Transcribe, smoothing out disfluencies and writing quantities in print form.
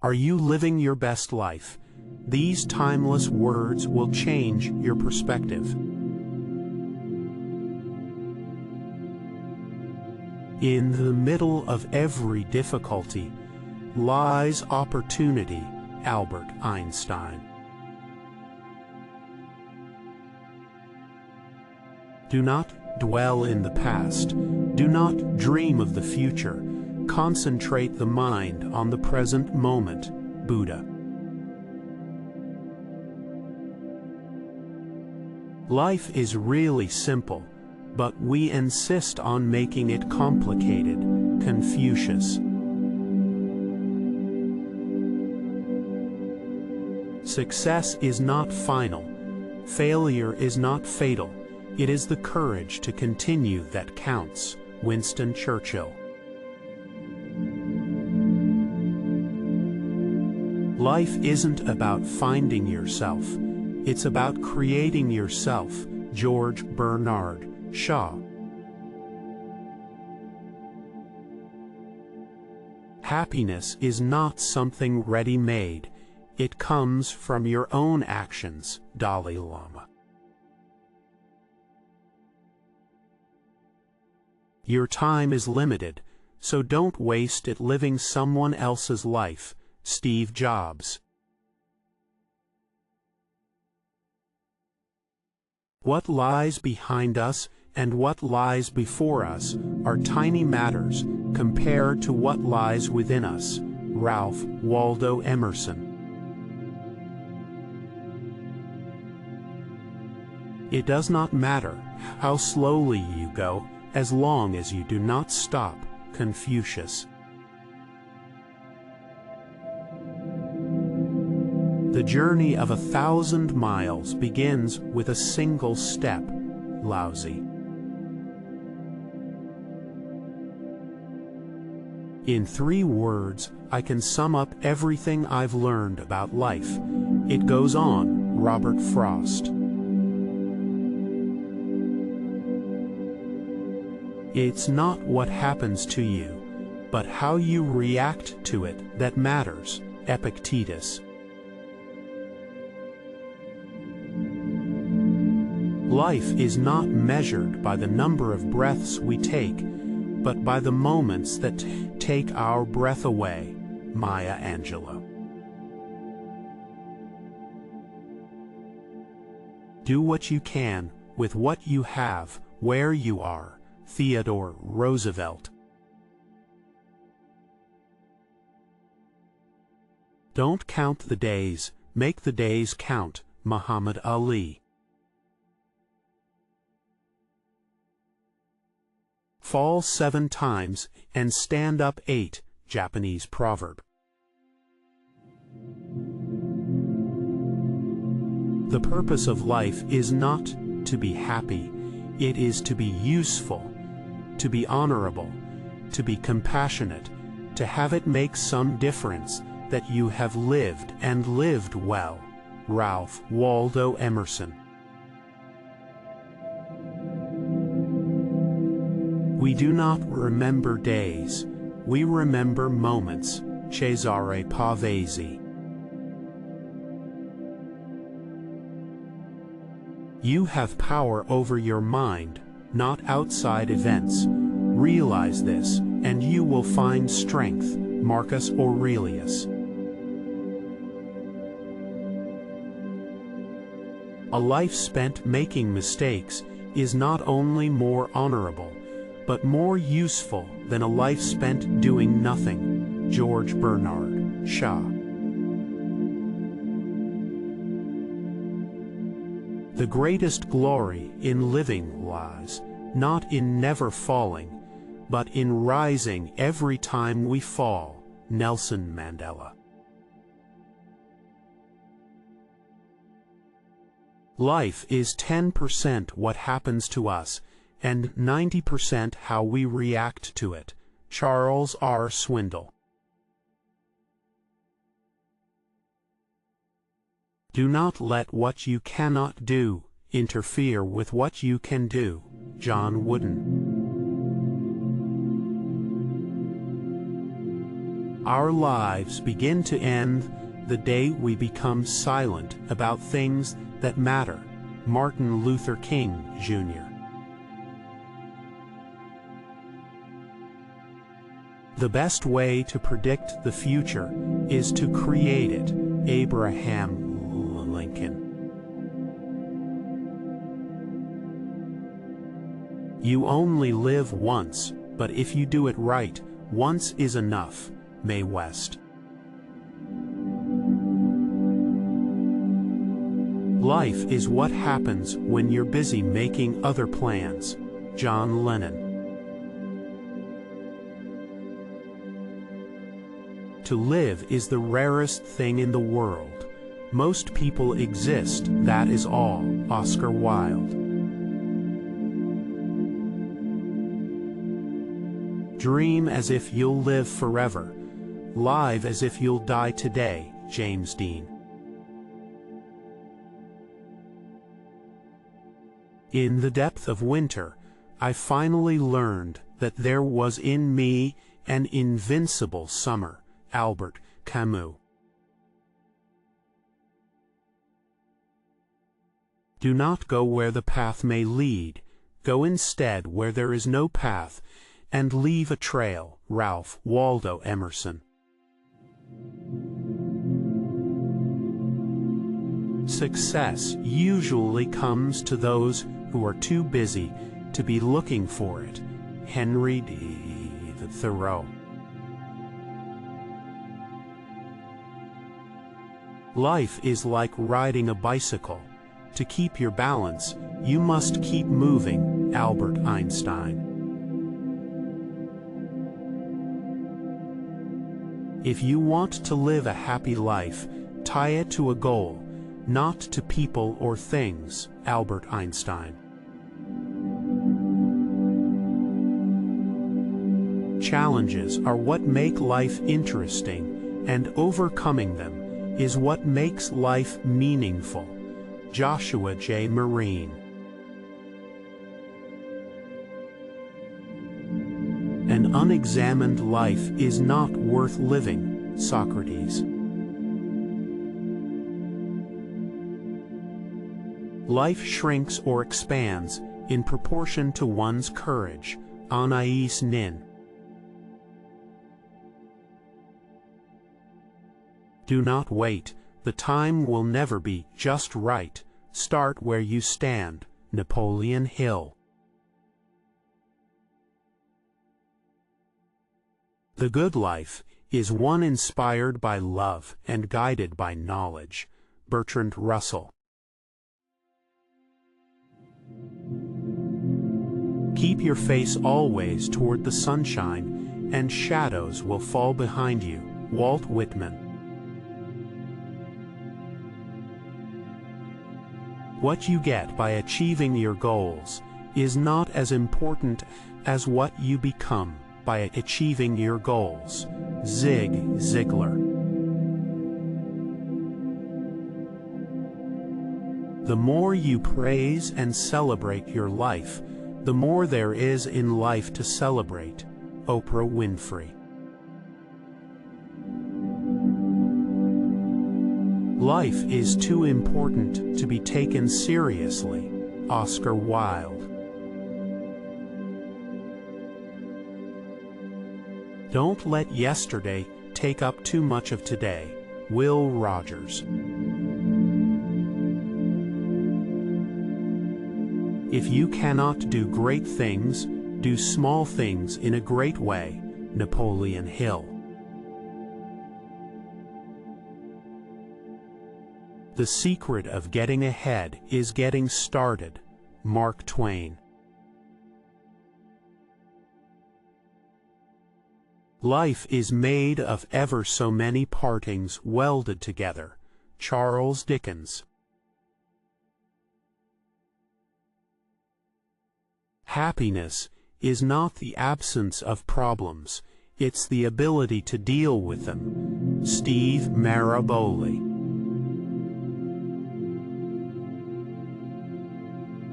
Are you living your best life? These timeless words will change your perspective. In the middle of every difficulty lies opportunity. Albert Einstein. Do not dwell in the past. Do not dream of the future. Concentrate the mind on the present moment. Buddha. Life is really simple, but we insist on making it complicated. Confucius. Success is not final. Failure is not fatal. It is the courage to continue that counts. Winston Churchill. Life isn't about finding yourself. It's about creating yourself. George Bernard Shaw. Happiness is not something ready-made. It comes from your own actions. Dalai Lama. Your time is limited, so don't waste it living someone else's life. Steve Jobs. What lies behind us and what lies before us are tiny matters compared to what lies within us. Ralph Waldo Emerson. It does not matter how slowly you go, as long as you do not stop. Confucius. The journey of 1,000 miles begins with a single step. Lao Tzu. In 3 words, I can sum up everything I've learned about life. It goes on. Robert Frost. It's not what happens to you, but how you react to it that matters. Epictetus. Life is not measured by the number of breaths we take, but by the moments that take our breath away. Maya Angelou. Do what you can with what you have, where you are. Theodore Roosevelt. Don't count the days, make the days count. Muhammad Ali. Fall 7 times and stand up 8. Japanese proverb. The purpose of life is not to be happy. It is to be useful, to be honorable, to be compassionate, to have it make some difference that you have lived and lived well. Ralph Waldo Emerson. We do not remember days, we remember moments. Cesare Pavese. You have power over your mind, not outside events. Realize this, and you will find strength. Marcus Aurelius. A life spent making mistakes is not only more honorable, but more useful than a life spent doing nothing. George Bernard Shaw. The greatest glory in living lies not in never falling, but in rising every time we fall. Nelson Mandela. Life is 10% what happens to us, and 90% how we react to it. Charles R. Swindoll. Do not let what you cannot do interfere with what you can do. John Wooden. Our lives begin to end the day we become silent about things that matter. Martin Luther King, Jr. The best way to predict the future is to create it. Abraham Lincoln. You only live once, but if you do it right, once is enough. Mae West. Life is what happens when you're busy making other plans. John Lennon. To live is the rarest thing in the world. Most people exist, that is all. Oscar Wilde. Dream as if you'll live forever. Live as if you'll die today. James Dean. In the depth of winter, I finally learned that there was in me an invincible summer. Albert Camus. Do not go where the path may lead. Go instead where there is no path, and leave a trail. Ralph Waldo Emerson. Success usually comes to those who are too busy to be looking for it. Henry D. Thoreau. Life is like riding a bicycle. To keep your balance, you must keep moving. Albert Einstein. If you want to live a happy life, tie it to a goal, not to people or things. Albert Einstein. Challenges are what make life interesting, and overcoming them is what makes life meaningful. Joshua J. Marine. An unexamined life is not worth living. Socrates. Life shrinks or expands in proportion to one's courage. Anais Nin. Do not wait. The time will never be just right. Start where you stand. Napoleon Hill. The good life is one inspired by love and guided by knowledge. Bertrand Russell. Keep your face always toward the sunshine, and shadows will fall behind you. Walt Whitman. What you get by achieving your goals is not as important as what you become by achieving your goals. Zig Ziglar. The more you praise and celebrate your life, the more there is in life to celebrate. Oprah Winfrey. Life is too important to be taken seriously. Oscar Wilde. Don't let yesterday take up too much of today. Will Rogers. If you cannot do great things, do small things in a great way. Napoleon Hill. The secret of getting ahead is getting started. Mark Twain. Life is made of ever so many partings welded together. Charles Dickens. Happiness is not the absence of problems, it's the ability to deal with them. Steve Maraboli.